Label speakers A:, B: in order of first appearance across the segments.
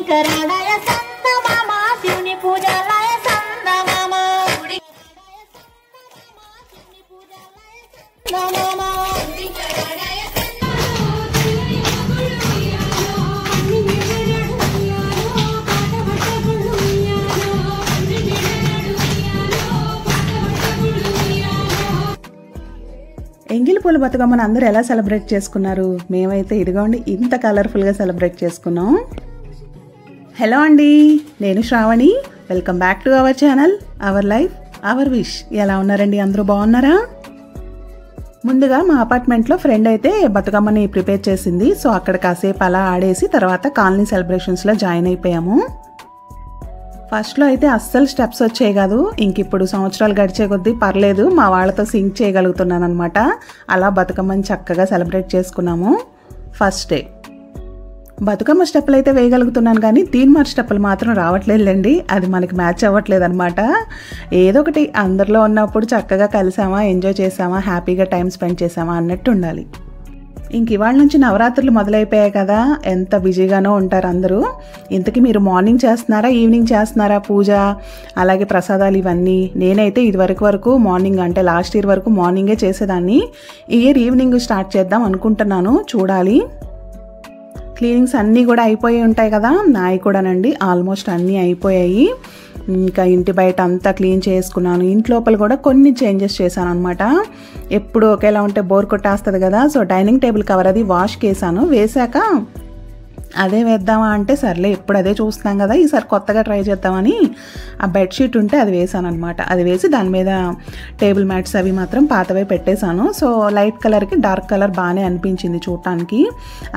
A: గుడికరాడాయ సందమామ శివుని పూజలాయ సందమామ శివుని పూజలాయ సందమామ గుడికరాడాయ
B: ఎంగిలి పూల బతుకమ్మను అందరూ ఎలా సెలబ్రేట్ చేసుకున్నారు? మేమైతే ఇదిగోండి ఇంత కలర్ఫుల్గా సెలబ్రేట్ చేసుకున్నాం. హలో అండి, నేను Shravani. Welcome back to our channel our life our wish. ఎలా ఉన్నారండి? అందరూ బాగున్నారా? ముందుగా మా అపార్ట్మెంట్లో ఫ్రెండ్ అయితే బతుకమ్మని ప్రిపేర్ చేసింది. సో అక్కడ కాసేపు అలా ఆడేసి తర్వాత కాలనీ సెలబ్రేషన్స్లో జాయిన్ అయిపోయాము. ఫస్ట్లో అయితే అస్సలు స్టెప్స్ వచ్చాయి కాదు. ఇంక ఇప్పుడు సంవత్సరాలు గడిచే కొద్దీ పర్లేదు, మా వాళ్ళతో సింక్ చేయగలుగుతున్నాను అనమాట. అలా బతుకమ్మని చక్కగా సెలబ్రేట్ చేసుకున్నాము. ఫస్ట్ డే బతుకమ్మ స్టెప్పులు అయితే వేయగలుగుతున్నాను, కానీ తీన్మార్ స్టెప్పులు మాత్రం రావట్లేదులేండి. అది మనకి మ్యాచ్ అవ్వట్లేదు అనమాట. ఏదో ఒకటి అందరిలో ఉన్నప్పుడు చక్కగా కలిసామా, ఎంజాయ్ చేసామా, హ్యాపీగా టైం స్పెండ్ చేసామా అన్నట్టు ఉండాలి. ఇంక ఇవాళ నుంచి నవరాత్రులు మొదలైపోయాయి కదా, ఎంత బిజీగానో ఉంటారు అందరూ. ఇంతకీ మీరు మార్నింగ్ చేస్తున్నారా, ఈవినింగ్ చేస్తున్నారా పూజ, అలాగే ప్రసాదాలు ఇవన్నీ? నేనైతే వరకు మార్నింగ్, అంటే లాస్ట్ ఇయర్ వరకు మార్నింగే చేసేదాన్ని. ఈ ఇయర్ ఈవినింగ్ స్టార్ట్ చేద్దాం అనుకుంటున్నాను, చూడాలి. క్లీనింగ్స్ అన్నీ కూడా అయిపోయి ఉంటాయి కదా, నాయి కూడానండి ఆల్మోస్ట్ అన్నీ అయిపోయాయి. ఇంకా ఇంటి బయట అంతా క్లీన్ చేసుకున్నాను. ఇంట్లోపల కూడా కొన్ని చేంజెస్ చేశాను అనమాట. ఎప్పుడు ఒకేలా ఉంటే బోర్ కొట్టేస్తుంది కదా. సో డైనింగ్ టేబుల్ కవర్ అది వాష్కి వేసాను. వేసాక అదే వేద్దామా అంటే సర్లే ఎప్పుడు అదే చూస్తున్నాం కదా, ఈసారి కొత్తగా ట్రై చేద్దామని ఆ బెడ్షీట్ ఉంటే అది వేసాను అనమాట. అది వేసి దాని మీద టేబుల్ మ్యాట్స్ అవి మాత్రం పాతవే పెట్టేశాను. సో లైట్ కలర్కి డార్క్ కలర్ బాగానే అనిపించింది చూడటానికి.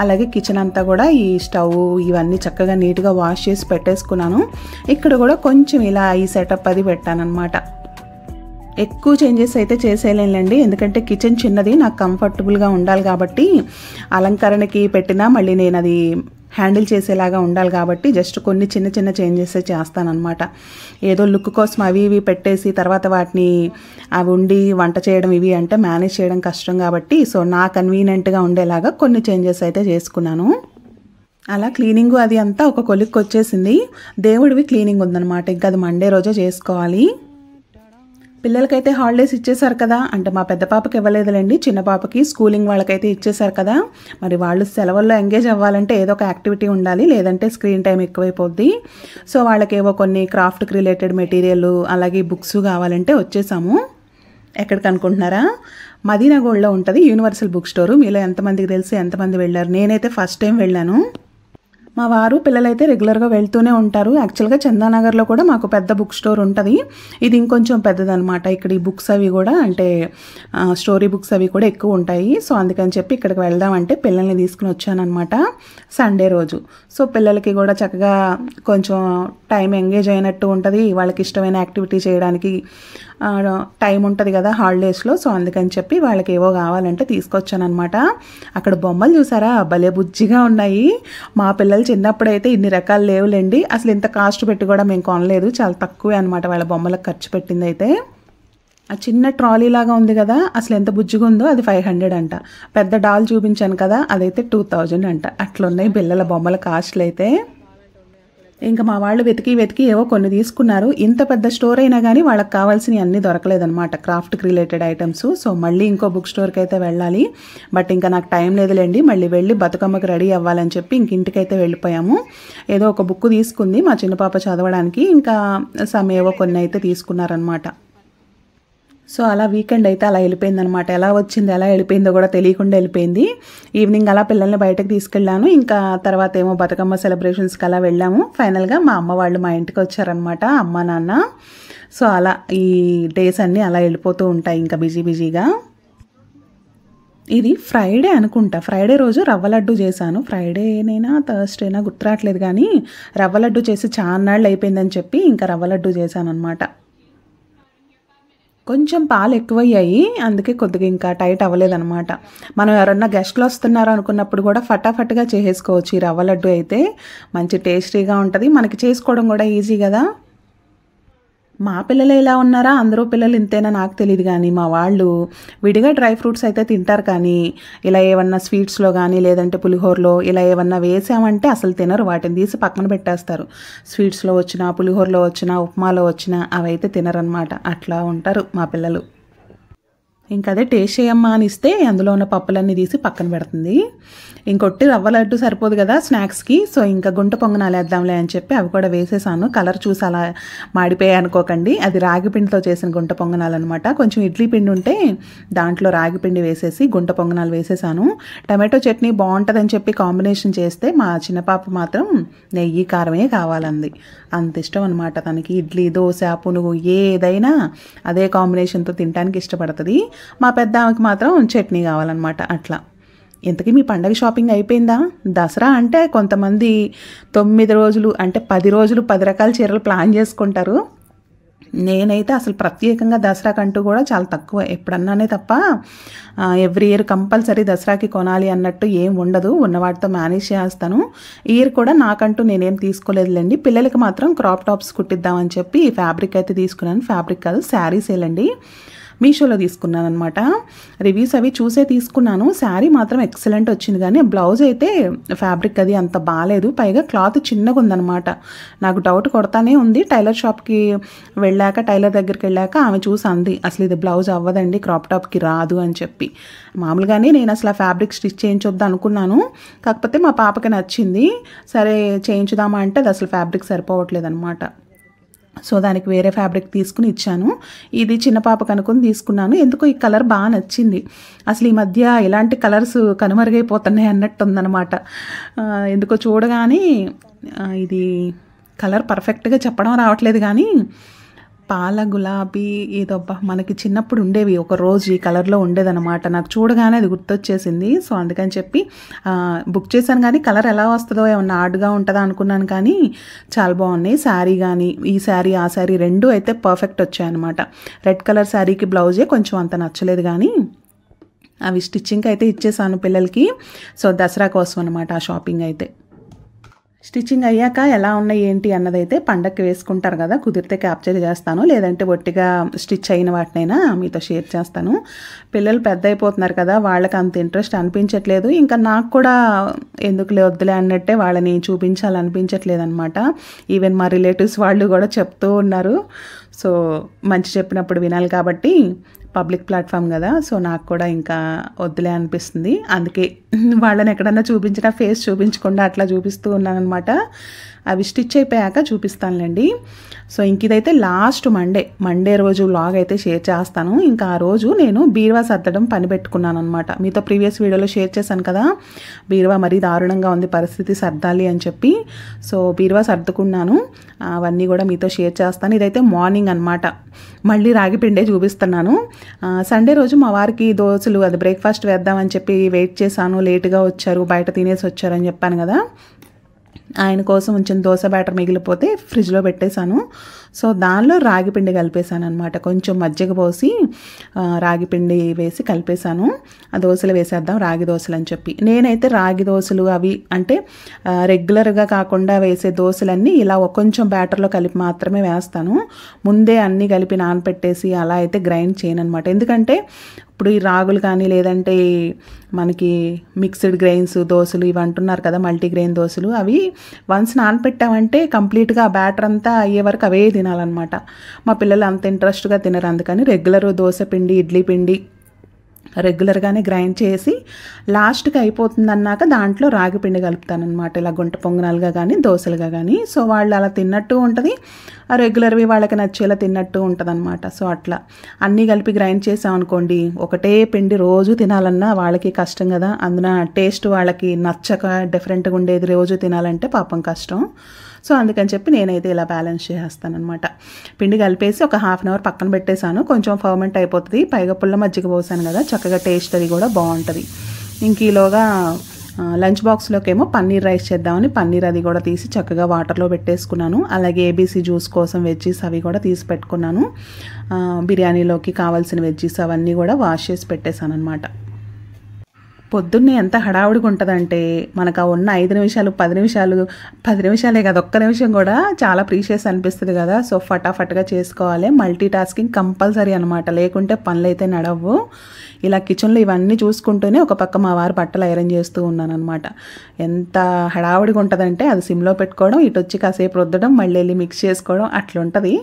B: అలాగే కిచెన్ అంతా కూడా ఈ స్టవ్ ఇవన్నీ చక్కగా నీట్గా వాష్ చేసి పెట్టేసుకున్నాను. ఇక్కడ కూడా కొంచెం ఇలా ఈ సెటప్ అది పెట్టాను అనమాట. ఎక్కువ చేంజెస్ అయితే చేసేయలేండి, ఎందుకంటే కిచెన్ చిన్నది, నాకు కంఫర్టబుల్గా ఉండాలి కాబట్టి. అలంకరణకి పెట్టినా మళ్ళీ నేను అది హ్యాండిల్ చేసేలాగా ఉండాలి కాబట్టి జస్ట్ కొన్ని చిన్న చిన్న చేంజెస్ చేస్తానన్నమాట. ఏదో లుక్ కోసం అవి ఇవి పెట్టేసి తర్వాత వాటిని అవి ఉండి వంట చేయడం ఇవి అంటే మేనేజ్ చేయడం కష్టం కాబట్టి, సో నా కన్వీనియంట్గా ఉండేలాగా కొన్ని చేంజెస్ అయితే చేసుకున్నాను. అలా క్లీనింగ్ అది అంతా ఒక కొలిక్కి వచ్చేసింది. దేవుడివి క్లీనింగ్ ఉందన్నమాట, ఇంకా అది మండే రోజే చేసుకోవాలి. పిల్లలకైతే హాలిడేస్ ఇచ్చేశారు కదా, అంటే మా పెద్ద పాపకి ఇవ్వలేదులేండి, చిన్న పాపకి స్కూలింగ్ వాళ్ళకైతే ఇచ్చేశారు కదా. మరి వాళ్ళు సెలవుల్లో ఎంగేజ్ అవ్వాలంటే ఏదో ఒక యాక్టివిటీ ఉండాలి, లేదంటే స్క్రీన్ టైం ఎక్కువైపోద్ది. సో వాళ్ళకేవో కొన్ని క్రాఫ్ట్కి రిలేటెడ్ మెటీరియల్ అలాగే బుక్స్ కావాలంటే వచ్చేసాము. ఎక్కడికి అనుకుంటున్నారా? మదీనా గోల్డ్లో ఉంటుంది యూనివర్సల్ బుక్ స్టోరు. మీలో ఎంతమందికి తెలిసి ఎంతమంది వెళ్ళారు? నేనైతే ఫస్ట్ టైం వెళ్ళాను. మా వారు పిల్లలైతే రెగ్యులర్గా వెళ్తూనే ఉంటారు. యాక్చువల్గా చందానగర్లో కూడా మాకు పెద్ద బుక్ స్టోర్ ఉంటుంది, ఇది ఇంకొంచెం పెద్దదనమాట. ఇక్కడ ఈ బుక్స్ అవి కూడా అంటే స్టోరీ బుక్స్ అవి కూడా ఎక్కువ ఉంటాయి. సో అందుకని చెప్పి ఇక్కడికి వెళ్దామంటే పిల్లల్ని తీసుకుని వచ్చానమాట సండే రోజు. సో పిల్లలకి కూడా చక్కగా కొంచెం టైం ఎంగేజ్ అయినట్టు ఉంటుంది, వాళ్ళకి ఇష్టమైన యాక్టివిటీ చేయడానికి టైం ఉంటుంది కదా హాలిడేస్లో. సో అందుకని చెప్పి వాళ్ళకి ఏవో కావాలంటే తీసుకొచ్చానమాట. అక్కడ బొమ్మలు చూసారా, భలే బుజ్జిగా ఉన్నాయి. మా పిల్లలు చిన్నప్పుడైతే ఇన్ని రకాలు లేవులేండి, అసలు ఇంత కాస్ట్ పెట్టి కూడా మేము కొనలేదు, చాలా తక్కువే అనమాట వాళ్ళ బొమ్మలకు ఖర్చు పెట్టింది. అయితే ఆ చిన్న ట్రాలీ లాగా ఉంది కదా, అసలు ఎంత బుజ్జిగా ఉందో, అది 500 అంట. పెద్ద డాల్ చూపించాను కదా, అదైతే 2000 అంట. అట్లున్నాయి పిల్లల బొమ్మల కాస్ట్లు అయితే. ఇంకా మా వాళ్ళు వెతికి ఏవో కొన్ని తీసుకున్నారు. ఇంత పెద్ద స్టోర్ అయినా కానీ వాళ్ళకి కావాల్సినవి అన్నీ దొరకలేదన్నమాట, క్రాఫ్ట్కి రిలేటెడ్ ఐటమ్స్. సో మళ్ళీ ఇంకో బుక్ స్టోర్కి అయితే వెళ్ళాలి. బట్ ఇంకా నాకు టైం లేదులేండి, మళ్ళీ వెళ్ళి బతుకమ్మకి రెడీ అవ్వాలని చెప్పి ఇంక ఇంటికైతే వెళ్ళిపోయాము. ఏదో ఒక బుక్ తీసుకుంది మా చిన్న పాప చదవడానికి, ఇంకా ఏవో కొన్ని అయితే తీసుకున్నారనమాట. సో అలా వీకెండ్ అయితే అలా వెళ్ళిపోయిందనమాట. ఎలా వచ్చింది ఎలా వెళ్ళిపోయిందో కూడా తెలియకుండా వెళ్ళిపోయింది. ఈవినింగ్ అలా పిల్లల్ని బయటకు తీసుకెళ్ళాను. ఇంకా తర్వాత ఏమో బతుకమ్మ సెలబ్రేషన్స్కి అలా వెళ్ళాము. ఫైనల్గా మా అమ్మ వాళ్ళు మా ఇంటికి వచ్చారనమాట, అమ్మ నాన్న. సో అలా ఈ డేస్ అన్నీ అలా వెళ్ళిపోతూ ఉంటాయి ఇంకా బిజీగా. ఇది ఫ్రైడే అనుకుంటా, ఫ్రైడే రోజు రవ్వ లడ్డు చేశాను. ఫ్రైడేనైనా థర్స్డేనా గుర్తురాట్లేదు, కానీ రవ్వ లడ్డు చేసి చాలా నాళ్ళు అయిపోయిందని చెప్పి ఇంకా రవ్వ లడ్డు చేశాను అనమాట. కొంచెం పాలు ఎక్కువయ్యాయి, అందుకే కొద్దిగా ఇంకా టైట్ అవ్వలేదన్నమాట. మనం ఎవరన్నా గెస్ట్లు వస్తున్నారు అనుకున్నప్పుడు కూడా ఫటాఫట్గా చేసేసుకోవచ్చు ఈ రవ్వ లడ్డు అయితే. మంచి టేస్టీగా ఉంటుంది, మనకి చేసుకోవడం కూడా ఈజీ కదా. మా పిల్లలు ఎలా ఉన్నారా, అందరూ పిల్లలు ఇంతేనా నాకు తెలియదు, కానీ మా వాళ్ళు విడిగా డ్రై ఫ్రూట్స్ అయితే తింటారు, కానీ ఇలా ఏమన్నా స్వీట్స్లో కానీ లేదంటే పులిహోరలో ఇలా ఏమన్నా వేసామంటే అసలు తినరు. వాటిని తీసి పక్కన పెట్టేస్తారు. స్వీట్స్లో వచ్చినా, పులిహోరలో వచ్చినా, ఉప్మాలో వచ్చినా అవైతే తినరనమాట. అట్లా ఉంటారు మా పిల్లలు. ఇంకా అదే టేస్ట్ చేయమ్మా అని ఇస్తే అందులో ఉన్న పప్పులన్నీ తీసి పక్కన పెడుతుంది. ఇంకొట్టి రవ్వ లడ్డు సరిపోదు కదా స్నాక్స్కి, సో ఇంకా గుంట పొంగనాలు వేద్దాంలే అని చెప్పి అవి కూడా వేసేసాను. కలర్ చూసి అలా మాడిపోయాయి అనుకోకండి, అది రాగి పిండితో చేసిన గుంట పొంగనాలు అనమాట. కొంచెం ఇడ్లీ పిండి ఉంటే దాంట్లో రాగి పిండి వేసేసి గుంట పొంగనాలు వేసేసాను. టమాటో చట్నీ బాగుంటుందని చెప్పి కాంబినేషన్ చేస్తే మా చిన్న పాప మాత్రం నెయ్యి కారమే కావాలంది. అంత ఇష్టం అనమాట తనకి. ఇడ్లీ, దోశ, పునుగు ఏదైనా అదే కాంబినేషన్తో తినడానికి ఇష్టపడుతుంది. మా పెద్ద ఆమెకి మాత్రం చట్నీ కావాలన్నమాట. అట్లా. ఇంతకీ మీ పండగ షాపింగ్ అయిపోయిందా? దసరా అంటే కొంతమంది 9 రోజులు అంటే 10 రోజులు 10 రకాల చీరలు ప్లాన్ చేసుకుంటారు. నేనైతే అసలు ప్రత్యేకంగా దసరాకంటూ కూడా చాలా తక్కువ, ఎప్పుడన్నానే తప్ప ఎవ్రీ ఇయర్ కంపల్సరీ దసరాకి కొనాలి అన్నట్టు ఏం ఉండదు. ఉన్న వాటితో మేనేజ్ చేస్తాను. ఈ ఇయర్ కూడా నాకంటూ నేనేం తీసుకోలేదులేండి. పిల్లలకి మాత్రం క్రాప్ టాప్స్ కుట్టిద్దామని చెప్పి ఫ్యాబ్రిక్ అయితే తీసుకున్నాను. ఫ్యాబ్రిక్ కాదు, శారీసేలండి. మీషోలో తీసుకున్నాను అనమాట. రివ్యూస్ అవి చూసే తీసుకున్నాను. శారీ మాత్రం ఎక్సలెంట్ వచ్చింది, కానీ బ్లౌజ్ అయితే ఫ్యాబ్రిక్ అది అంత బాగాలేదు. పైగా క్లాత్ చిన్నగా ఉందన్నమాట. నాకు డౌట్ కొడతానే ఉంది. టైలర్ షాప్కి వెళ్ళాక, టైలర్ దగ్గరికి వెళ్ళాక ఆమె చూసి అంది, అసలు ఇది బ్లౌజ్ అవ్వదండి, క్రాప్ టాప్కి రాదు అని చెప్పి. మామూలుగానే నేను అసలు ఆ ఫ్యాబ్రిక్ స్టిచ్ చేయించొద్దు అనుకున్నాను, కాకపోతే మా పాపకి నచ్చింది. సరే చేయించుదామా అంటే అది అసలు ఫ్యాబ్రిక్ సరిపోవట్లేదు అనమాట. సో దానికి వేరే ఫ్యాబ్రిక్ తీసుకుని ఇచ్చాను. ఇది చిన్న పాపకు అనుకుని తీసుకున్నాను. ఎందుకో ఈ కలర్ బాగా నచ్చింది. అసలు ఈ మధ్య ఇలాంటి కలర్స్ కనుమరుగైపోతున్నాయి అన్నట్టు ఉందన్నమాట. ఎందుకో చూడగానే ఇది కలర్ పర్ఫెక్ట్గా చెప్పడం రావట్లేదు, కానీ పాల గులాబీ ఏదోబ్బా మనకి చిన్నప్పుడు ఉండేవి, ఒక రోజు ఈ కలర్లో ఉండేదన్నమాట. నాకు చూడగానే అది గుర్తొచ్చేసింది. సో అందుకని చెప్పి బుక్ చేశాను. కానీ కలర్ ఎలా వస్తుందో, ఏమన్నా ఆర్డ్గా ఉంటుందా అనుకున్నాను, కానీ చాలా బాగున్నాయి. శారీ కానీ ఈ శారీ ఆ శారీ రెండు అయితే పర్ఫెక్ట్ వచ్చాయన్నమాట. రెడ్ కలర్ శారీకి బ్లౌజే కొంచెం అంత నచ్చలేదు, కానీ అవి స్టిచ్చింగ్కి అయితే ఇచ్చేసాను పిల్లలకి. సో దసరా కోసం అనమాట ఆ షాపింగ్ అయితే. స్టిచ్చింగ్ అయ్యాక ఎలా ఉన్నాయి ఏంటి అన్నదైతే పండగకి వేసుకుంటారు కదా, కుదిరితే క్యాప్చర్ చేస్తాను, లేదంటే ఒట్టిగా స్టిచ్ అయిన వాటినైనా మీతో షేర్ చేస్తాను. పిల్లలు పెద్ద అయిపోతున్నారు కదా, వాళ్ళకి అంత ఇంట్రెస్ట్ అనిపించట్లేదు. ఇంకా నాకు కూడా ఎందుకులే వద్దులే అన్నట్టే వాళ్ళని చూపించాలనిపించట్లేదు అనమాట. ఈవెన్ మా రిలేటివ్స్ వాళ్ళు కూడా చెప్తూ ఉన్నారు. సో మంచి చెప్పినప్పుడు వినాలి కాబట్టి పబ్లిక్ ప్లాట్ఫామ్ కదా, సో నాకు కూడా ఇంకా వద్దులే అనిపిస్తుంది. అందుకే వాళ్ళని ఎక్కడన్నా చూపించినా ఫేస్ చూపించకుండా అట్లా చూపిస్తూ ఉన్నాను అనమాట. అవి స్టిచ్ అయిపోయాక చూపిస్తానులేండి. సో ఇంక ఇదైతే లాస్ట్ మండే రోజు వ్లాగ్ అయితే షేర్ చేస్తాను. ఇంకా ఆ రోజు నేను బీరువా సర్దడం పని పెట్టుకున్నాను అనమాట. మీతో ప్రీవియస్ వీడియోలో షేర్ చేశాను కదా, బీరువా మరీ దారుణంగా ఉంది పరిస్థితి, సర్దాలి అని చెప్పి. సో బీరువా సర్దుకున్నాను. అవన్నీ కూడా మీతో షేర్ చేస్తాను. ఇదైతే మార్నింగ్ అనమాట. మళ్ళీ రాగి పిండే చూపిస్తున్నాను. సండే రోజు మా వారికి దోశలు అది బ్రేక్ఫాస్ట్ వేద్దామని చెప్పి వెయిట్ చేశాను. లేటుగా వచ్చారు, బయట తినేసి వచ్చారని చెప్పాను కదా. ఆయన కోసం ఉంచిన దోశ బ్యాటర్ మిగిలిపోతే ఫ్రిడ్జ్లో పెట్టేశాను. సో దానిలో రాగి పిండి కలిపేశాను అనమాట. కొంచెం మజ్జిగ పోసి రాగి పిండి వేసి కలిపేశాను. ఆ దోశలు వేసేద్దాం రాగి దోశలు అని చెప్పి. నేనైతే రాగి దోశలు అవి అంటే రెగ్యులర్గా కాకుండా వేసే దోశలన్నీ ఇలా కొంచెం బ్యాటర్లో కలిపి మాత్రమే వేస్తాను. ముందే అన్నీ కలిపి నానపెట్టేసి అలా అయితే గ్రైండ్ చేయను అనమాట. ఎందుకంటే ఇప్పుడు ఈ రాగులు కానీ లేదంటే మనకి మిక్స్డ్ గ్రెయిన్స్ దోశలు ఇవి అంటున్నారు కదా, మల్టీగ్రెయిన్ దోశలు, అవి వన్స్ నానపెట్టామంటే కంప్లీట్గా ఆ బ్యాటర్ అంతా అయ్యే వరకు అవే తినాలన్నమాట. మా పిల్లలు అంత ఇంట్రెస్ట్గా తినరు. అందుకని రెగ్యులర్ దోశ పిండి, ఇడ్లీ పిండి రెగ్యులర్గానే గ్రైండ్ చేసి లాస్ట్కి అయిపోతుంది అన్నాక దాంట్లో రాగి పిండి కలుపుతాను అనమాట. ఇలా గుంట పొంగనాలుగా కానీ దోశలుగా కానీ. సో వాళ్ళు అలా తిన్నట్టు ఉంటుంది, ఆ రెగ్యులర్వి వాళ్ళకి నచ్చేలా తిన్నట్టు ఉంటుంది అనమాట. సో అట్లా అన్నీ కలిపి గ్రైండ్ చేసామనుకోండి, ఒకటే పిండి రోజు తినాలన్నా వాళ్ళకి కష్టం కదా. అందున టేస్ట్ వాళ్ళకి నచ్చక డిఫరెంట్గా ఉండేది రోజు తినాలంటే పాపం కష్టం. సో అందుకని చెప్పి నేనైతే ఇలా బ్యాలెన్స్ చేస్తాను అనమాట. పిండి కలిపేసి ఒక హాఫ్ అన్ అవర్ పక్కన పెట్టేశాను. కొంచెం ఫర్మెంట్ అయిపోతుంది. పైగా పుల్ల మజ్జిగ పోసాను కదా, చక్కగా టేస్ట్ అది కూడా బాగుంటుంది. ఇంక ఈలోగా లంచ్ బాక్స్లోకి ఏమో పన్నీర్ రైస్ చేద్దామని పన్నీర్ అది కూడా తీసి చక్కగా వాటర్లో పెట్టేసుకున్నాను. అలాగే ఏబీసీ జ్యూస్ కోసం వెజ్జీస్ అవి కూడా తీసి పెట్టుకున్నాను. బిర్యానీలోకి కావాల్సిన వెజ్జీస్ అవన్నీ కూడా వాష్ చేసి పెట్టేశాను అనమాట. పొద్దున్నే ఎంత హడావుడిగా ఉంటుందంటే మనకు ఆ ఉన్న 5 నిమిషాలు 10 నిమిషాలే కదా, ఒక్క నిమిషం కూడా చాలా ప్రీషియస్ అనిపిస్తుంది కదా. సో ఫటాఫట్గా చేసుకోవాలి. మల్టీ టాస్కింగ్ కంపల్సరీ అనమాట, లేకుంటే పనులు అయితే నడవు. ఇలా కిచెన్లో ఇవన్నీ చూసుకుంటూనే ఒక పక్క మా వారు బట్టలు ఐరన్ చేస్తూ ఉన్నాను అనమాట. ఎంత హడావుడిగా ఉంటుందంటే అది సిమ్లో పెట్టుకోవడం, ఇటు వచ్చి కాసేపు రుద్దడం, మళ్ళీ వెళ్ళి మిక్స్ చేసుకోవడం అట్లుంటుంది.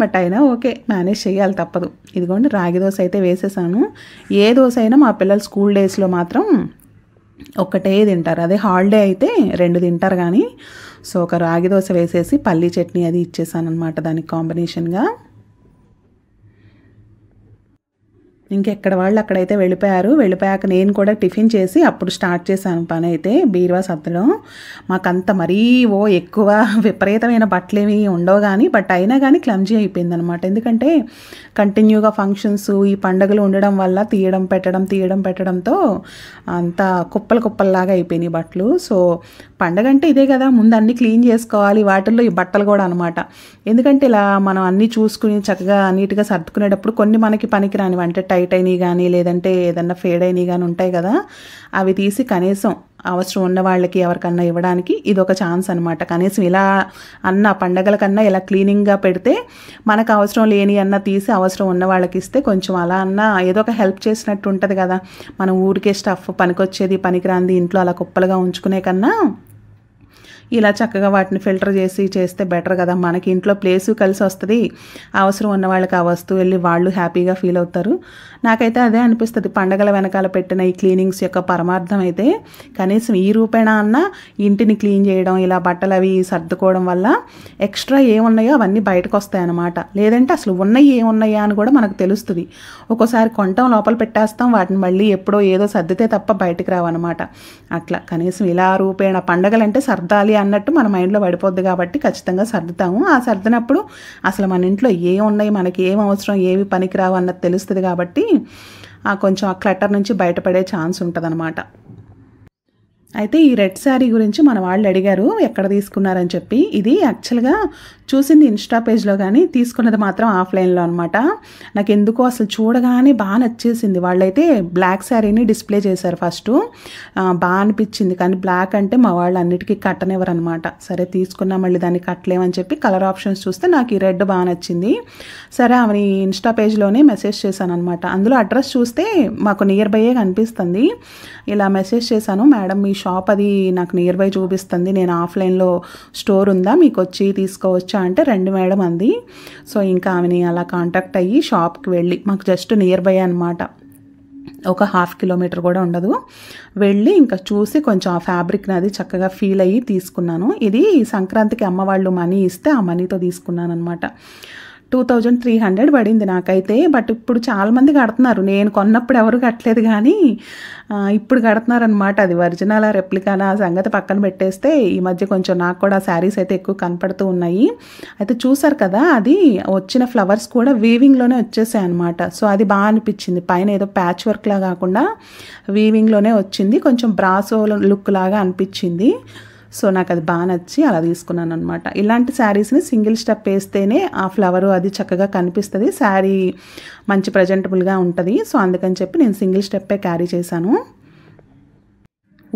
B: బట్ అయినా ఓకే, మేనేజ్ చేయాలి, తప్పదు. ఇదిగోండి రాగి దోశ అయితే వేసేసాను. ఏ దోశ అయినా మా పిల్లలు స్కూల్ డేస్లో మాత్రం ఒక్కటే తింటారు, అదే హాలిడే అయితే 2 తింటారు కానీ. సో ఒక రాగి దోశ వేసేసి పల్లీ చట్నీ అది ఇచ్చేసాను అనమాట దానికి కాంబినేషన్గా. ఇంకెక్కడ వాళ్ళు అక్కడైతే వెళ్ళిపోయాక నేను కూడా టిఫిన్ చేసి అప్పుడు స్టార్ట్ చేశాను పని అయితే, బీరువా సర్దడం. మాకంత మరీ ఎక్కువ విపరీతమైన బట్టలు ఏమి ఉండవు కానీ, బట్ అయినా కానీ క్లమ్జీ అయిపోయింది అనమాట. ఎందుకంటే కంటిన్యూగా ఫంక్షన్స్ ఈ పండుగలు ఉండడం వల్ల తీయడం పెట్టడంతో అంత కుప్పల్లాగా అయిపోయినాయి బట్టలు. సో పండగ అంటే ఇదే కదా, ముందు అన్నీ క్లీన్ చేసుకోవాలి, వాటిల్లో ఈ బట్టలు కూడా అనమాట. ఎందుకంటే ఇలా మనం అన్నీ చూసుకుని చక్కగా నీట్గా సర్దుకునేటప్పుడు కొన్ని మనకి పనికిరానివి, అంటే టైట్ అయినవి కానీ లేదంటే ఏదన్నా ఫేడ్ అయినవి కానీ ఉంటాయి కదా, అవి తీసి కనీసం అవసరం ఉన్న వాళ్ళకి ఎవరికన్నా ఇవ్వడానికి ఇదొక ఛాన్స్ అనమాట. కనీసం ఇలా పండగల కన్నా ఇలా క్లీనింగ్గా పెడితే మనకు అవసరం లేని తీసి అవసరం ఉన్న వాళ్ళకి ఇస్తే కొంచెం అలా ఏదో ఒక హెల్ప్ చేసినట్టు ఉంటుంది కదా. మనం ఊరికే స్టఫ్ పనికొచ్చేది పనికిరాంది ఇంట్లో అలా కుప్పలుగా ఉంచుకునే కన్నా ఇలా చక్కగా వాటిని ఫిల్టర్ చేస్తే బెటర్ కదా. మనకి ఇంట్లో ప్లేసు కలిసి వస్తుంది, అవసరం ఉన్న వాళ్ళకి ఆ వస్తువు వెళ్ళి వాళ్ళు హ్యాపీగా ఫీల్ అవుతారు. నాకైతే అదే అనిపిస్తుంది. పండగల వెనకాల పెట్టిన ఈ క్లీనింగ్స్ యొక్క పరమార్థం అయితే కనీసం ఈ రూపేణా ఇంటిని క్లీన్ చేయడం, ఇలా బట్టలు అవి సర్దుకోవడం వల్ల ఎక్స్ట్రా ఏమున్నాయో అవన్నీ బయటకు వస్తాయన్నమాట. లేదంటే అసలు ఉన్నాయి ఏమున్నాయా అని కూడా మనకు తెలుస్తుంది. ఒక్కోసారి కొంటాం, లోపల పెట్టేస్తాం, వాటిని మళ్ళీ ఎప్పుడో ఏదో సర్దితే తప్ప బయటకు రావన్నమాట. అట్లా కనీసం ఇలా రూపేణా పండగలంటే సర్దాలి అన్నట్టు మన మైండ్లో పడిపోద్ది కాబట్టి ఖచ్చితంగా సర్దుతాము. ఆ సర్దినప్పుడు అసలు మన ఇంట్లో ఏమున్నాయి, మనకి ఏం అవసరం, ఏవి పనికిరావు అన్నది తెలుస్తుంది కాబట్టి కొంచెం ఆ క్లటర్ నుంచి బయటపడే ఛాన్స్ ఉంటుందన్నమాట. అయితే ఈ రెడ్ శారీ గురించి మన వాళ్ళు అడిగారు ఎక్కడ తీసుకున్నారని చెప్పి. ఇది యాక్చువల్గా చూసింది ఇన్స్టా పేజ్లో కానీ తీసుకున్నది మాత్రం ఆఫ్లైన్లో అనమాట. నాకు ఎందుకో అసలు చూడగానే బాగా నచ్చేసింది. వాళ్ళైతే బ్లాక్ శారీని డిస్ప్లే చేశారు ఫస్ట్, బాగా అనిపించింది. కానీ బ్లాక్ అంటే మా వాళ్ళు అన్నిటికీ కట్టనివ్వరు అనమాట. సరే తీసుకున్నా మళ్ళీ దాన్ని కట్టలేమని చెప్పి కలర్ ఆప్షన్స్ చూస్తే నాకు ఈ రెడ్ బాగా నచ్చింది. సరే ఆమెని ఇన్స్టా పేజ్లోనే మెసేజ్ చేశాను అనమాట. అందులో అడ్రస్ చూస్తే మాకు నియర్ బైయే కనిపిస్తుంది. ఇలా మెసేజ్ చేశాను, మేడం మీ షాప్ అది నాకు నియర్ బై చూపిస్తుంది, నేను ఆఫ్లైన్లో స్టోర్ ఉందా మీకు వచ్చి తీసుకోవచ్చా అంటే రండి మేడం అంది. సో ఇంకా ఆమెని అలా కాంటాక్ట్ అయ్యి షాప్కి వెళ్ళి, మాకు జస్ట్ నియర్ బై అనమాట, ఒక 1/2 కిలోమీటర్ కూడా ఉండదు, వెళ్ళి ఇంకా చూసి కొంచెం ఆ ఫ్యాబ్రిక్ని అది చక్కగా ఫీల్ అయ్యి తీసుకున్నాను. ఇది సంక్రాంతికి అమ్మ వాళ్ళు మనీ ఇస్తే ఆ మనీతో తీసుకున్నాను అనమాట. 2300 పడింది నాకైతే. బట్ ఇప్పుడు చాలామంది కడుతున్నారు, నేను కొన్నప్పుడు ఎవరు కట్టలేదు కానీ ఇప్పుడు కడుతున్నారనమాట. అది ఒరిజినల్ రెప్లికానా సంగతి పక్కన పెట్టేస్తే ఈ మధ్య కొంచెం నాకు కూడా శారీస్ అయితే ఎక్కువ కనపడుతూ ఉన్నాయి. అయితే చూసారు కదా, అది వచ్చిన ఫ్లవర్స్ కూడా వీవింగ్లోనే వచ్చేసాయి అనమాట. సో అది బాగా అనిపించింది. పైన ఏదో ప్యాచ్ వర్క్లా కాకుండా వీవింగ్లోనే వచ్చింది, కొంచెం బ్రాసో లుక్ లాగా అనిపించింది. సో నాకు అది బాగా నచ్చి అలా తీసుకున్నాను అనమాట. ఇలాంటి శారీస్ని సింగిల్ స్టెప్ వేస్తేనే ఆ ఫ్లవరు అది చక్కగా కనిపిస్తుంది, శారీ మంచి ప్రజెంటబుల్గా ఉంటుంది. సో అందుకని చెప్పి నేను సింగిల్ స్టెప్పే క్యారీ చేశాను.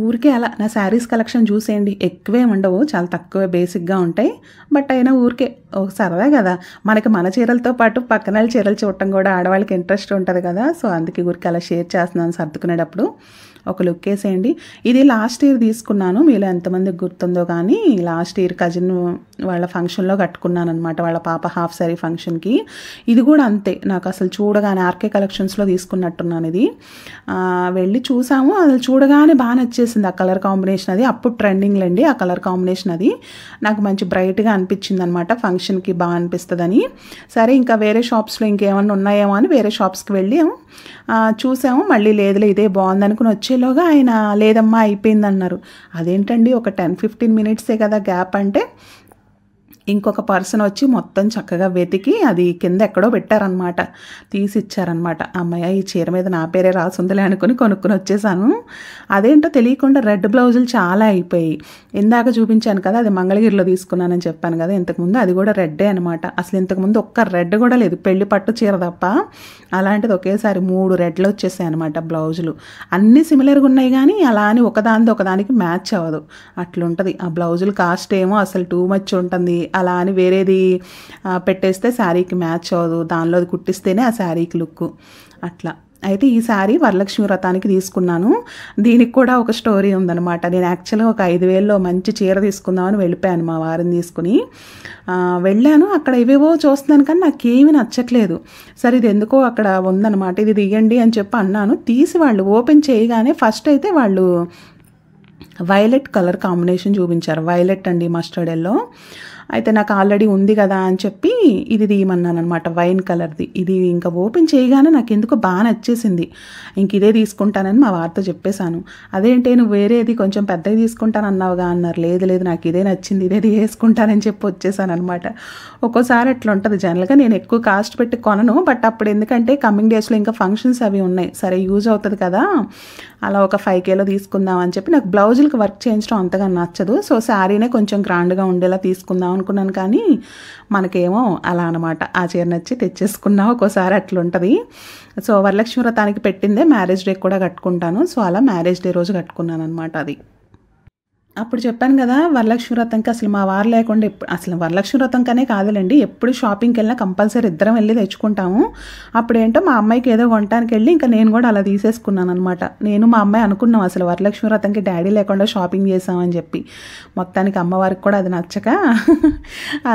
B: ఊరికే అలా నా శారీస్ కలెక్షన్ చూసేయండి, ఎక్కువే ఉండవు, చాలా తక్కువ బేసిక్గా ఉంటాయి. బట్ అయినా ఊరికే ఒక సరదా కదా, మనకి మన చీరలతో పాటు పక్కన చీరలు చూడటం కూడా ఆడవాళ్ళకి ఇంట్రెస్ట్ ఉంటుంది కదా. సో అందుకే ఊరికి అలా షేర్ చేస్తున్నాను సర్దుకునేటప్పుడు. ఒక లుక్ వేసేయండి. ఇది లాస్ట్ ఇయర్ తీసుకున్నాను, మీలో ఎంతమందికి గుర్తుందో కానీ లాస్ట్ ఇయర్ కజిన్ వాళ్ళ ఫంక్షన్లో కట్టుకున్నాను అనమాట, వాళ్ళ పాప హాఫ్ శారీ ఫంక్షన్కి. ఇది కూడా అంతే, నాకు అసలు చూడగానే ఆర్కే కలెక్షన్స్లో తీసుకున్నట్టున్నాను. ఇది వెళ్ళి చూసాము, అది చూడగానే బాగా నచ్చేసింది ఆ కలర్ కాంబినేషన్. అది అప్పుడు ట్రెండింగ్లో అండి ఆ కలర్ కాంబినేషన్. అది నాకు మంచి బ్రైట్గా అనిపించింది అనమాట, ఫంక్షన్కి బాగా అనిపిస్తుందని. సరే ఇంకా వేరే షాప్స్లో ఇంకేమన్నా ఉన్నాయేమో అని వేరే షాప్స్కి వెళ్ళి చూసాము. మళ్ళీ లేదులే ఇదే బాగుంది అనుకుని వచ్చేలోగా ఆయన లేదమ్మా అయిపోయింది అన్నారు. అదేంటండి ఒక 10-15 మినిట్సే కదా గ్యాప్ అంటే, ఇంకొక పర్సన్ వచ్చి మొత్తం చక్కగా వెతికి అది కింద ఎక్కడో పెట్టారనమాట, తీసి ఇచ్చారనమాట. అమ్మయ్య ఈ చీర మీద నా పేరే రాసుందిలే అనుకుని కొనుక్కుని వచ్చేసాను. అదేంటో తెలియకుండా రెడ్ బ్లౌజులు చాలా అయిపోయాయి. ఇందాక చూపించాను కదా, అది మంగళగిరిలో తీసుకున్నానని చెప్పాను కదా ఇంతకుముందు, అది కూడా రెడ్డే అనమాట. అసలు ఇంతకుముందు ఒక్క రెడ్ కూడా లేదు, పెళ్లి పట్టు చీర తప్ప. అలాంటిది ఒకేసారి 3 రెడ్లు వచ్చేసాయి అనమాట బ్లౌజులు. అన్నీ సిమిలర్గా ఉన్నాయి కానీ అలా అని ఒకదానికి మ్యాచ్ అవ్వదు, అట్లుంటుంది. ఆ బ్లౌజులు కాస్ట్ ఏమో అసలు టూ మచ్ ఉంటుంది. అలా అని వేరేది పెట్టేస్తే శారీకి మ్యాచ్ అవ్వదు, దానిలో కుట్టిస్తేనే ఆ శారీకి లుక్ అట్లా. అయితే ఈ శారీ వరలక్ష్మి వ్రతానికి తీసుకున్నాను. దీనికి కూడా ఒక స్టోరీ ఉందన్నమాట. నేను యాక్చువల్గా ఒక 5,000లో మంచి చీర తీసుకుందామని వెళ్ళిపోయాను మా వారిని తీసుకుని. వెళ్ళాను, అక్కడ ఇవేవో చూస్తున్నాను కానీ నాకేమీ నచ్చట్లేదు. సరే ఇది ఎందుకో అక్కడ ఉందన్నమాట, ఇది తీయండి అని చెప్పి అన్నాను. తీసి వాళ్ళు ఓపెన్ చేయగానే ఫస్ట్ అయితే వాళ్ళు వైలెట్ కలర్ కాంబినేషన్ చూపించారు. వైలెట్ అండి, మస్టర్డ్ ఎల్లో. అయితే నాకు ఆల్రెడీ ఉంది కదా అని చెప్పి ఇది తీయమన్నాను అనమాట, వైన్ కలర్ది. ఇది ఇంకా ఓపెన్ చేయగానే నాకు ఎందుకో బాగా నచ్చేసింది. ఇంక ఇదే తీసుకుంటానని మా వారితో చెప్పేశాను. అదేంటి నువ్వు వేరేది కొంచెం పెద్దది తీసుకుంటానన్నావుగా అన్నారు. లేదు నాకు ఇదే నచ్చింది, ఇదే తీసుకుంటానని చెప్పి వచ్చేసాను అనమాట. ఒక్కోసారి అట్లా ఉంటుంది. జనరల్గా నేను ఎక్కువ కాస్ట్ పెట్టి కొనను, బట్ అప్పుడు ఎందుకంటే కమింగ్ డేస్లో ఇంకా ఫంక్షన్స్ అవి ఉన్నాయి, సరే యూజ్ అవుతుంది కదా, అలా ఒక 5Kలో తీసుకుందాం అని చెప్పి. నాకు బ్లౌజులకి వర్క్ చేయించడం అంతగా నచ్చదు, సో శారీనే కొంచెం గ్రాండ్గా ఉండేలా తీసుకుందాం అనుకున్నాను. కానీ మనకేమో అలా అనమాట, ఆ చీర నచ్చి తెచ్చేసుకున్నా. ఒక్కోసారి అట్లుంటుంది. సో వరలక్ష్మి వ్రతానికి పెట్టిందే మ్యారేజ్ డే కూడా కట్టుకుంటాను. సో అలా మ్యారేజ్ డే రోజు కట్టుకున్నాను అనమాట. అది అప్పుడు చెప్పాను కదా, వరలక్ష్మి వ్రతంకి అసలు మా వారు లేకుండా అసలు వరలక్ష్మి వ్రతం కనే కాదులేండి, ఎప్పుడు షాపింగ్కి వెళ్ళినా కంపల్సరీ ఇద్దరం వెళ్ళి తెచ్చుకుంటాము. అప్పుడేంటో మా అమ్మాయికి ఏదో కొనడానికి వెళ్ళి ఇంకా నేను కూడా అలా తీసేసుకున్నాను అనమాట. నేను మా అమ్మాయి అనుకున్నాం అసలు వరలక్ష్మి వ్రతంకి డాడీ లేకుండా షాపింగ్ చేసామని చెప్పి. మొత్తానికి అమ్మవారికి కూడా అది నచ్చక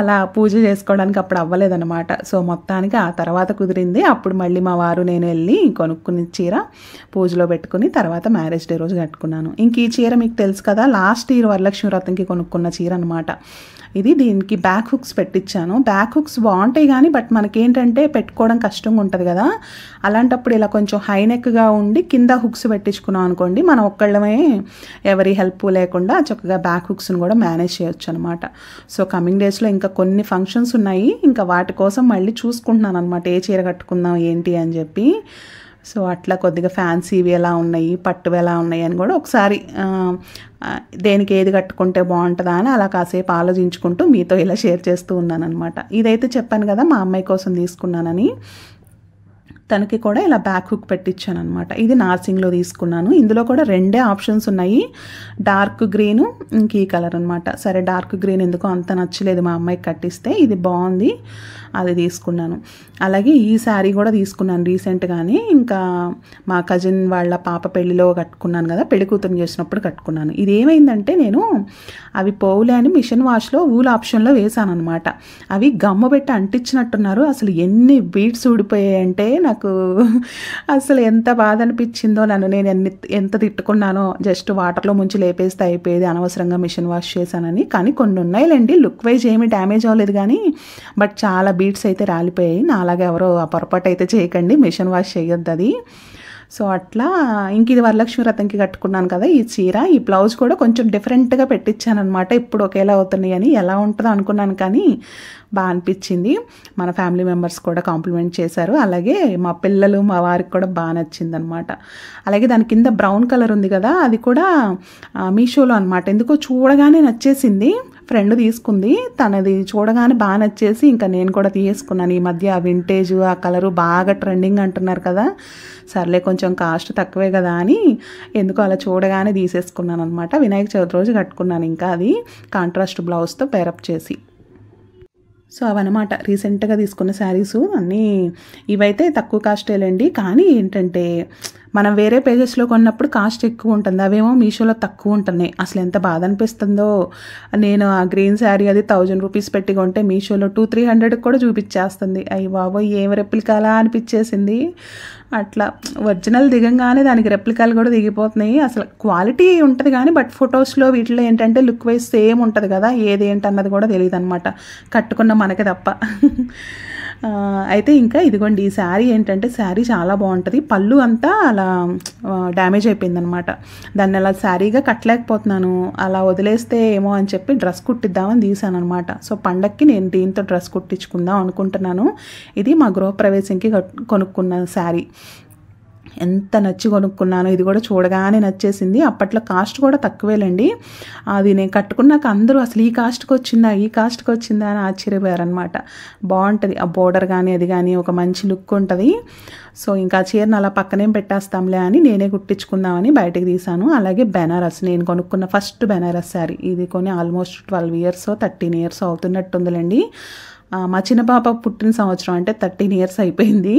B: అలా పూజ చేసుకోవడానికి అప్పుడు అవ్వలేదన్నమాట. సో మొత్తానికి ఆ తర్వాత కుదిరింది. అప్పుడు మళ్ళీ మా వారు నేను వెళ్ళి కొనుక్కుని చీర పూజలో పెట్టుకుని తర్వాత మ్యారేజ్ డే రోజు కట్టుకున్నాను. ఇంక ఈ చీర మీకు తెలుసు కదా, లాస్ట్ ఇయర్ వరలక్ష్మి వ్రతంకి కొనుక్కున్న చీర అనమాట. ఇది దీనికి బ్యాక్ హుక్స్ పెట్టించాను. బ్యాక్ హుక్స్ బాగుంటాయి కానీ బట్ మనకేంటంటే పెట్టుకోవడం కష్టంగా ఉంటుంది కదా, అలాంటప్పుడు ఇలా కొంచెం హై నెక్గా ఉండి కింద హుక్స్ పెట్టించుకున్నాం అనుకోండి, మనం ఒక్కళ్ళమే ఎవరి హెల్ప్ లేకుండా చక్కగా బ్యాక్ హుక్స్ని కూడా మేనేజ్ చేయొచ్చు అనమాట. సో కమింగ్ డేస్లో ఇంకా కొన్ని ఫంక్షన్స్ ఉన్నాయి, ఇంకా వాటి కోసం మళ్ళీ చూసుకుంటున్నాను అనమాట, ఏ చీర కట్టుకుందాం ఏంటి అని చెప్పి. సో అట్లా కొద్దిగా ఫ్యాన్సీవి ఎలా ఉన్నాయి, పట్టువి ఎలా ఉన్నాయి అని కూడా ఒకసారి దేనికి ఏది కట్టుకుంటే బాగుంటుందా అని అలా కాసేపు ఆలోచించుకుంటూ మీతో ఇలా షేర్ చేస్తూ ఉన్నాను అనమాట. ఇదైతే చెప్పాను కదా మా అమ్మాయి కోసం తీసుకున్నానని, తనకి కూడా ఇలా బ్యాక్ హుక్ పెట్టించాను అనమాట. ఇది నార్సింగ్లో తీసుకున్నాను. ఇందులో కూడా 2 ఆప్షన్స్ ఉన్నాయి, డార్క్ గ్రీను ఇంక ఈ కలర్ అనమాట. సరే డార్క్ గ్రీన్ ఎందుకో అంత నచ్చలేదు మా అమ్మాయికి కట్టిస్తే, ఇది బాగుంది అది తీసుకున్నాను. అలాగే ఈ శారీ కూడా తీసుకున్నాను రీసెంట్గానే, ఇంకా మా కజిన్ వాళ్ళ పాప పెళ్ళిలో కట్టుకున్నాను కదా, పెళ్లి కూతురు చేసినప్పుడు కట్టుకున్నాను. ఇది ఏమైందంటే నేను అవి పోవులే అని మిషన్ వాష్లో ఊల్ ఆప్షన్లో వేసాను అనమాట. అవి గమ్ము పెట్టి అంటించినట్టున్నారు. అసలు ఎన్ని బీట్స్ ఊడిపోయాయంటే నాకు అసలు ఎంత బాధ అనిపించిందో, నేను ఎంత తిట్టుకున్నానో. జస్ట్ వాటర్లో ముంచి లేపేస్తే అయిపోయేది, అనవసరంగా మిషన్ వాష్ చేశానని. కానీ కొన్ని ఉన్నాయిలేండి, లుక్ వైజ్ ఏమీ డ్యామేజ్ అవ్వలేదు కానీ బట్ చాలా బీట్స్ అయితే రాలిపోయాయి. నా అలాగే ఎవరో ఆ పొరపాటు అయితే చేయకండి, మిషన్ వాష్ చేయొద్దు అది. సో అట్లా ఇంక ఇది వరలక్ష్మి వ్రతంకి కట్టుకున్నాను కదా ఈ చీర. ఈ బ్లౌజ్ కూడా కొంచెం డిఫరెంట్గా పెట్టించాను అనమాట, ఇప్పుడు ఒకేలా అవుతున్నాయి అని. ఎలా ఉంటుందో అనుకున్నాను కానీ బాగా అనిపించింది. మన ఫ్యామిలీ మెంబర్స్ కూడా కాంప్లిమెంట్ చేశారు, అలాగే మా పిల్లలు మా వారికి కూడా బాగా నచ్చింది అనమాట. అలాగే దాని కింద బ్రౌన్ కలర్ ఉంది కదా, అది కూడా మీషోలో అనమాట. ఎందుకో చూడగానే నచ్చేసింది, ఫ్రెండ్ తీసుకుంది, తనది చూడగానే బాగా నచ్చేసి ఇంకా నేను కూడా తీసుకున్నాను. ఈ మధ్య ఆ వింటేజ్ ఆ కలరు బాగా ట్రెండింగ్ అంటున్నారు కదా, సర్లే కొంచెం కాస్ట్ తక్కువే కదా అని ఎందుకో అలా చూడగానే తీసేసుకున్నాను అనమాట. వినాయక చవితి రోజు కట్టుకున్నాను ఇంకా అది కాంట్రాస్ట్ బ్లౌజ్తో పేరప్ చేసి. సో అవన్నమాట రీసెంట్గా తీసుకున్న శారీసు అన్నీ. ఇవైతే తక్కువ కాస్టేలేండి, కానీ ఏంటంటే మనం వేరే పేజెస్లో కొన్నప్పుడు కాస్ట్ ఎక్కువ ఉంటుంది, అవేమో మీషోలో తక్కువ ఉంటున్నాయి. అసలు ఎంత బాధ అనిపిస్తుందో. నేను ఆ గ్రీన్ శారీ అది 1000 రూపీస్ పెట్టి కొంటే మీషోలో 200-300 కూడా చూపించేస్తుంది. అయ్యి బాబోయ్ ఏం రెప్లికాలా అనిపించేసింది. అట్లా ఒరిజినల్ దిగంగానే దానికి రెప్లికాలు కూడా దిగిపోతున్నాయి. అసలు క్వాలిటీ ఉంటుంది కానీ బట్ ఫొటోస్లో వీటిలో ఏంటంటే లుక్ వైజ్ సేమ్ ఉంటుంది కదా, ఏదేంటి అన్నది కూడా తెలియదు అనమాట, కట్టుకున్న మనకి తప్ప. అయితే ఇంకా ఇదిగోండి ఈ శారీ ఏంటంటే శారీ చాలా బాగుంటుంది. పళ్ళు అంతా అలా డ్యామేజ్ అయిపోయిందనమాట. దాన్ని అలా శారీగా కట్టలేకపోతున్నాను. అలా వదిలేస్తే ఏమో అని చెప్పి డ్రెస్ కుట్టిద్దామని తీసాను అనమాట. సో పండక్కి నేను దీంతో డ్రెస్ కుట్టించుకుందాం అనుకుంటున్నాను. ఇది మా గృహప్రవేశంకి కొనుక్కున్న శారీ. ఎంత నచ్చి కొనుక్కున్నాను. ఇది కూడా చూడగానే నచ్చేసింది. అప్పట్లో కాస్ట్ కూడా తక్కువేలండి. అది నేను కట్టుకున్నాక అందరూ అసలు ఈ కాస్ట్కి వచ్చిందా అని ఆశ్చర్యపోయారనమాట. బాగుంటుంది ఆ బోర్డర్ కానీ అది కానీ ఒక మంచి లుక్ ఉంటుంది. సో ఇంకా చీరను అలా పక్కనేం పెట్టేస్తాంలే అని నేనే కుట్టించుకుందామని బయటకు తీసాను. అలాగే బెనారస్ నేను కొనుక్కున్న ఫస్ట్ బెనారస్ శారీ. ఇది కొని ఆల్మోస్ట్ 12 years 13 years అవుతున్నట్టుందిలేండి. మా చిన్న పాప పుట్టిన సంవత్సరం అంటే 13 years అయిపోయింది.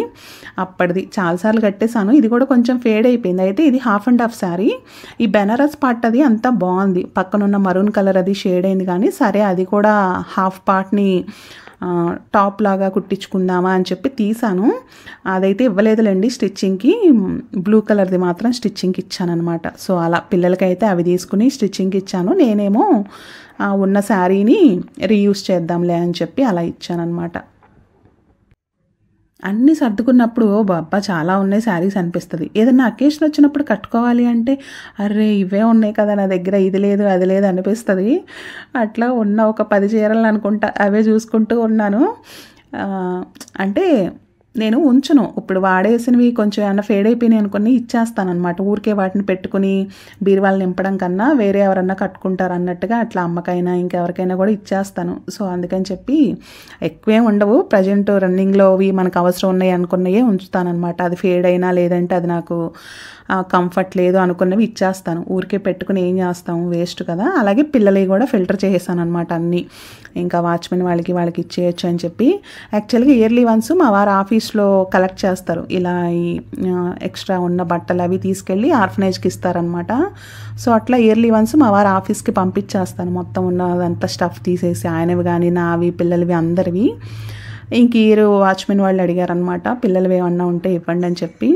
B: అప్పటిది చాలాసార్లు కట్టేశాను. ఇది కూడా కొంచెం ఫేడ్ అయిపోయింది. అయితే ఇది 50/2 శారీ. ఈ బెనారస్ పార్ట్ అది అంతా బాగుంది. పక్కనున్న మరూన్ కలర్ అది షేడ్ అయింది కానీ సరే అది కూడా హాఫ్ పార్ట్ని టాప్ లాగా కుట్టించుకుందామా అని చెప్పి తీసాను. అదైతే ఇవ్వలేదులేండి స్టిచ్చింగ్కి. బ్లూ కలర్ది మాత్రం స్టిచ్చింగ్కి ఇచ్చాను అనమాట. సో అలా పిల్లలకైతే అవి తీసుకుని స్టిచ్చింగ్కి ఇచ్చాను. నేనేమో ఉన్న శారీని రీయూజ్ చేద్దాంలే అని చెప్పి అలా ఇచ్చానమాట. అన్నీ సర్దుకున్నప్పుడు బాబా చాలా ఉన్నాయి శారీస్ అనిపిస్తుంది. ఏదైనా అకేషన్ వచ్చినప్పుడు కట్టుకోవాలి అంటే అరే ఇవే ఉన్నాయి కదా నా దగ్గర, ఇది లేదు అది లేదు అనిపిస్తుంది. అట్లా ఉన్న ఒక 10 చీరలు అనుకుంటా అవే చూసుకుంటూ ఉన్నాను. అంటే నేను ఉంచును. ఇప్పుడు వాడేసినవి కొంచెం ఏమన్నా ఫేడ్ అయిపోయినాయి అనుకుని ఇచ్చేస్తానమాట. ఊరికే వాటిని పెట్టుకుని బీరువాలు నింపడం కన్నా వేరే ఎవరన్నా కట్టుకుంటారు అన్నట్టుగా అట్లా అమ్మకైనా ఇంకెవరికైనా కూడా ఇచ్చేస్తాను. సో అందుకని చెప్పి ఎక్కువేం ఉండవు. ప్రజెంట్ రన్నింగ్లోవి మనకు అవసరం ఉన్నాయి అనుకున్నవే ఉంచుతానమాట. అది ఫేడ్ అయినా లేదంటే అది నాకు కంఫర్ట్ లేదు అనుకున్నవి ఇచ్చేస్తాను. ఊరికే పెట్టుకుని ఏం చేస్తాము, వేస్ట్ కదా. అలాగే పిల్లలవి కూడా ఫిల్టర్ చేసేసాను అనమాట అన్నీ. ఇంకా వాచ్మెన్ వాళ్ళకి ఇచ్చేయచ్చు అని చెప్పి. యాక్చువల్గా ఇయర్లీ వన్స్ మా వారు ఆఫీస్లో కలెక్ట్ చేస్తారు. ఇలా ఈ ఎక్స్ట్రా ఉన్న బట్టలు అవి తీసుకెళ్ళి ఆర్ఫనైజ్కి ఇస్తారనమాట. సో అట్లా ఇయర్లీ వన్స్ మా వారు ఆఫీస్కి పంపించేస్తాను. మొత్తం ఉన్నదంతా స్టఫ్ తీసేసి ఆయనవి కానీ నావి పిల్లలవి అందరివి. ఇంక ఇయర్ వాచ్మెన్ వాళ్ళు అడిగారనమాట పిల్లలవి ఏమన్నా ఉంటే ఇవ్వండి అని చెప్పి.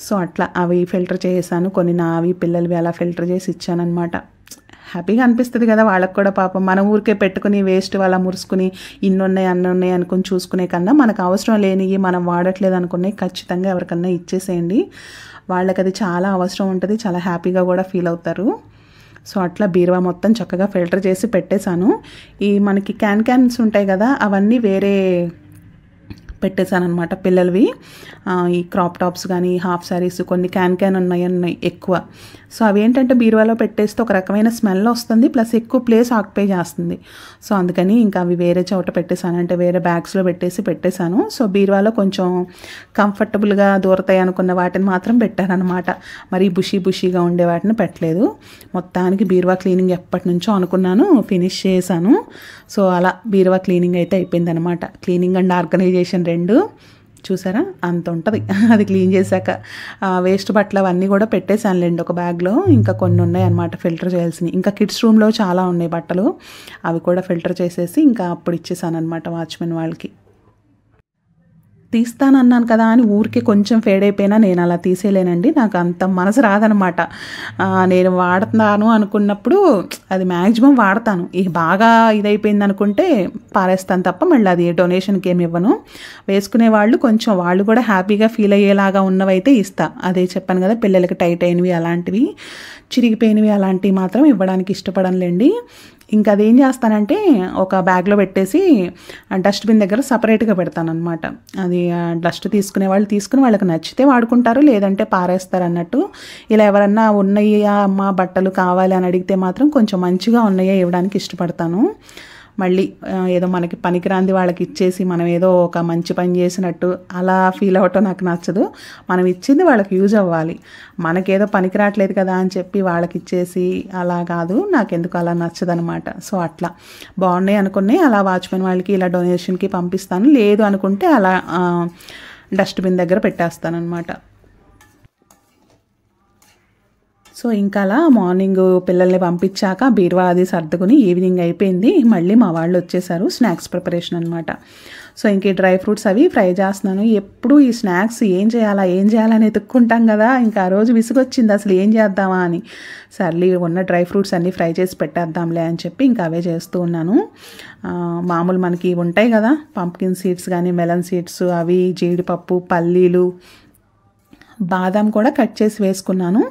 B: సో అట్లా అవి ఫిల్టర్ చేసాను. కొన్ని నావి పిల్లలవి అలా ఫిల్టర్ చేసి ఇచ్చానమాట. హ్యాపీగా అనిపిస్తుంది కదా వాళ్ళకు కూడా. పాపం మన ఊరికే పెట్టుకుని వేస్ట్ వాళ్ళ మురుసుకుని ఇన్ని ఉన్నాయి అన్నీ ఉన్నాయి అనుకుని చూసుకునే కన్నా మనకు అవసరం లేనివి మనం వాడట్లేదు అనుకున్నాయి ఖచ్చితంగా ఎవరికన్నా ఇచ్చేసేయండి. వాళ్ళకి అది చాలా అవసరం ఉంటుంది. చాలా హ్యాపీగా కూడా ఫీల్ అవుతారు. సో అట్లా బీరువా మొత్తం చక్కగా ఫిల్టర్ చేసి పెట్టేశాను. ఈ మనకి క్యాన్స్ ఉంటాయి కదా అవన్నీ వేరే పెట్టేశాను అనమాట పిల్లలవి. ఈ క్రాప్ టాప్స్ కానీ హాఫ్ శారీస్ కొన్ని క్యాన్ ఉన్నాయి ఎక్కువ. సో అవి ఏంటంటే బీరువాలో పెట్టేస్తే ఒక రకమైన స్మెల్ వస్తుంది, ప్లస్ ఎక్కువ ప్లేస్ ఆక్యుపై చేస్తుంది. సో అందుకని ఇంకా అవి వేరే చోట పెట్టేశాను, అంటే వేరే బ్యాగ్స్లో పెట్టేశాను. సో బీరువాలో కొంచెం కంఫర్టబుల్గా దూరతాయి అనుకున్న వాటిని మాత్రం పెట్టానమాట. మరి బుషీగా ఉండే వాటిని పెట్టలేదు. మొత్తానికి బీరువా క్లీనింగ్ ఎప్పటి నుంచో అనుకున్నాను, ఫినిష్ చేశాను. సో అలా బీరువా క్లీనింగ్ అయితే అయిపోయిందనమాట. క్లీనింగ్ అండ్ ఆర్గనైజేషన్ రెండు చూసారా అంత ఉంటుంది. అది క్లీన్ చేశాక వేస్ట్ బట్టలు అవన్నీ కూడా పెట్టేశానులేండి ఒక బ్యాగ్లో. ఇంకా కొన్ని ఉన్నాయి అన్నమాట ఫిల్టర్ చేయాల్సినవి. ఇంకా కిడ్స్ రూమ్లో చాలా ఉన్నాయి బట్టలు, అవి కూడా ఫిల్టర్ చేసేసి ఇంకా అప్పుడు ఇచ్చేసాను అనమాట వాచ్మెన్ వాళ్ళకి. తీస్తానన్నాను కదా అని ఊరికే కొంచెం ఫేడ్ అయిపోయినా నేను అలా తీసేయలేనండి. నాకు అంత మనసు రాదనమాట. నేను వాడుతున్నాను అనుకున్నప్పుడు అది మ్యాక్సిమం వాడతాను. ఇక బాగా ఇదైపోయింది అనుకుంటే పారేస్తాను తప్ప మళ్ళీ అది డొనేషన్కి ఏమి ఇవ్వను. వేసుకునే వాళ్ళు కొంచెం వాళ్ళు కూడా హ్యాపీగా ఫీల్ అయ్యేలాగా ఉన్నవైతే ఇస్తా. అదే చెప్పాను కదా, పిల్లలకి టైట్ అయినవి అలాంటివి చిరిగిపోయినవి అలాంటివి మాత్రం ఇవ్వడానికి ఇష్టపడనులేండి. ఇంకా అదేం చేస్తానంటే ఒక బ్యాగ్లో పెట్టేసి డస్ట్బిన్ దగ్గర సపరేట్గా పెడతాను అనమాట. అది డస్ట్ తీసుకునే వాళ్ళు తీసుకుని వాళ్ళకి నచ్చితే వాడుకుంటారు, లేదంటే పారేస్తారు అన్నట్టు. ఇలా ఎవరన్నా ఉన్నాయా అమ్మ బట్టలు కావాలి అని అడిగితే మాత్రం కొంచెం మంచిగా ఉన్నాయా ఇవ్వడానికి ఇష్టపడతాను. మళ్ళీ ఏదో మనకి పనికిరాంది వాళ్ళకి ఇచ్చేసి మనం ఏదో ఒక మంచి పని చేసినట్టు అలా ఫీల్ అవ్వటం నాకు నచ్చదు. మనం ఇచ్చింది వాళ్ళకి యూజ్ అవ్వాలి. మనకేదో పనికిరాట్లేదు కదా అని చెప్పి వాళ్ళకి ఇచ్చేసి అలా కాదు, నాకెందుకు అలా నచ్చదనమాట. సో అట్లా బాగున్నాయి అనుకునే అలా వాచ్మెన్ వాళ్ళకి ఇలా డొనేషన్కి పంపిస్తాను. లేదు అనుకుంటే అలా డస్ట్బిన్ దగ్గర పెట్టేస్తాను అనమాట. సో ఇంకా అలా మార్నింగ్ పిల్లల్ని పంపించాక బీరువా అది సర్దుకుని ఈవినింగ్ అయిపోయింది. మళ్ళీ మా వాళ్ళు వచ్చేసారు. స్నాక్స్ ప్రిపరేషన్ అనమాట. సో ఇంక ఈ డ్రై ఫ్రూట్స్ అవి ఫ్రై చేస్తున్నాను. ఎప్పుడు ఈ స్నాక్స్ ఏం చేయాలని ఎతుక్కుంటాం కదా. ఇంకా ఆ రోజు విసుగొచ్చింది అసలు ఏం చేద్దామా అని. సర్లీ ఉన్న డ్రై ఫ్రూట్స్ అన్నీ ఫ్రై చేసి పెట్టేద్దాంలే అని చెప్పి ఇంకా అవే చేస్తూ ఉన్నాను. మామూలు మనకి ఉంటాయి కదా పంప్కిన్ సీడ్స్ కానీ మెలన్ సీడ్స్, అవి జీడిపప్పు, పల్లీలు, బాదం కూడా కట్ చేసి వేసుకున్నాను.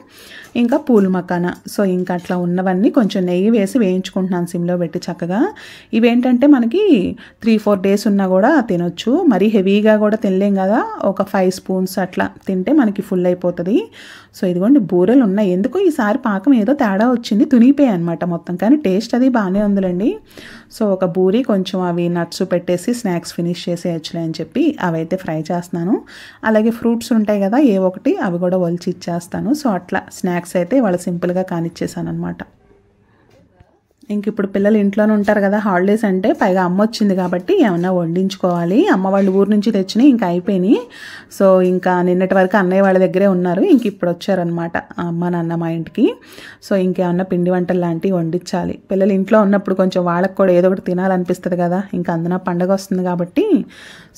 B: ఇంకా పూల్ మకానా. సో ఇంకా అట్లా ఉన్నవన్నీ కొంచెం నెయ్యి వేసి వేయించుకుంటున్నాను సిమ్లో పెట్టి చక్కగా. ఇవేంటంటే మనకి 3-4 డేస్ ఉన్నా కూడా తినొచ్చు. మరీ హెవీగా కూడా తినలేం కదా. ఒక 5 స్పూన్స్ అట్లా తింటే మనకి ఫుల్ అయిపోతుంది. సో ఇదిగోండి బూరెలు ఉన్నాయి. ఎందుకు ఈసారి పాకం ఏదో తేడా వచ్చింది, తునిగిపోయాయి అనమాట మొత్తం. కానీ టేస్ట్ అది బాగానే ఉందిలేండి. సో ఒక బూరి కొంచెం అవి నట్స్ పెట్టేసి స్నాక్స్ ఫినిష్ చేసేయచ్చులే అని చెప్పి అవైతే ఫ్రై చేస్తున్నాను. అలాగే ఫ్రూట్స్ ఉంటాయి కదా ఏ ఒకటి, అవి కూడా ఒలిచి ఇచ్చేస్తాను. సో అట్లా స్నాక్స్ అయితే వాళ్ళు సింపుల్గా కానిచ్చేసాను అనమాట. ఇంక ఇప్పుడు పిల్లలు ఇంట్లోనే ఉంటారు కదా హాలిడేస్ అంటే, పైగా అమ్మ వచ్చింది కాబట్టి ఏమన్నా వండించుకోవాలి. అమ్మ వాళ్ళు ఊరు నుంచి తెచ్చినాయి ఇంకా అయిపోయినాయి. సో ఇంకా నిన్నటి వరకు అన్నయ్య వాళ్ళ దగ్గరే ఉన్నారు. ఇంక ఇప్పుడు వచ్చారనమాట అమ్మ నాన్న మా ఇంటికి. సో ఇంకేమన్నా పిండి వంటలు లాంటివి వండించాలి. పిల్లలు ఇంట్లో ఉన్నప్పుడు కొంచెం వాళ్ళకి కూడా ఏదో ఒకటి తినాలనిపిస్తుంది కదా. ఇంకా అందున పండగ వస్తుంది కాబట్టి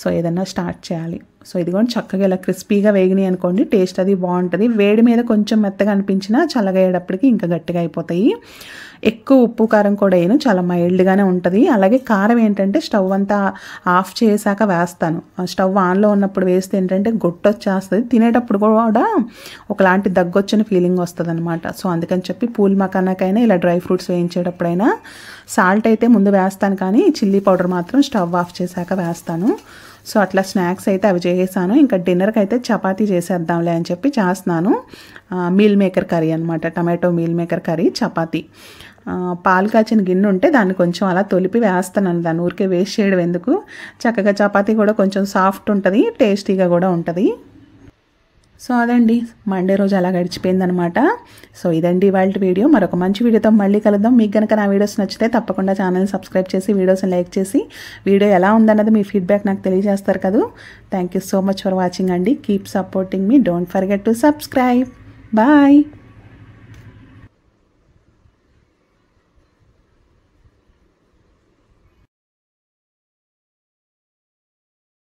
B: సో ఏదన్నా స్టార్ట్ చేయాలి. సో ఇదిగోండి చక్కగా ఇలా క్రిస్పీగా వేగినాయి అనుకోండి, టేస్ట్ అది బాగుంటుంది. వేడి మీద కొంచెం మెత్తగా అనిపించినా చల్లగా అయ్యేటప్పటికి ఇంకా గట్టిగా అయిపోతాయి. ఎక్కువ ఉప్పు కారం కూడా వేయను, చాలా మైల్డ్గానే ఉంటుంది. అలాగే కారం ఏంటంటే స్టవ్ అంతా ఆఫ్ చేశాక వేస్తాను. స్టవ్ ఆన్లో ఉన్నప్పుడు వేస్తే ఏంటంటే గొట్టొచ్చేస్తుంది. తినేటప్పుడు కూడా ఒకలాంటి దగ్గొచ్చిన ఫీలింగ్ వస్తుంది అనమాట. సో అందుకని చెప్పి పూల్ మకానాకైనా ఇలా డ్రై ఫ్రూట్స్ వేయించేటప్పుడైనా సాల్ట్ అయితే ముందు వేస్తాను, కానీ చిల్లీ పౌడర్ మాత్రం స్టవ్ ఆఫ్ చేశాక వేస్తాను. సో అట్లా స్నాక్స్ అయితే అవి చేసేసాను. ఇంకా డిన్నర్కి అయితే చపాతీ చేసేద్దాంలే అని చెప్పి చేస్తున్నాను. మీల్ మేకర్ కర్రీ అనమాట, tomato meal maker curry, chapati. పాలు కాచిన గిన్నె ఉంటే దాన్ని కొంచెం అలా తొలిపి వేస్తున్నాను. దాన్ని ఊరికే వేస్ట్ చేయడం ఎందుకు. చక్కగా చపాతీ కూడా కొంచెం సాఫ్ట్ ఉంటుంది, టేస్టీగా కూడా ఉంటుంది. సో అదండి మండే రోజు అలా గడిచిపోయిందనమాట. సో ఇదండి ఇవాళ వీడియో. మరొక మంచి వీడియోతో మళ్ళీ కలుద్దాం. మీకు కనుక నా వీడియోస్ నచ్చితే తప్పకుండా ఛానల్ని సబ్స్క్రైబ్ చేసి వీడియోస్ని లైక్ చేసి వీడియో ఎలా ఉందన్నది మీ ఫీడ్బ్యాక్ నాకు తెలియజేస్తారు కదా. Thank you so much for watching అండి. కీప్ సపోర్టింగ్ మీ. Don't forget to subscribe. Bye.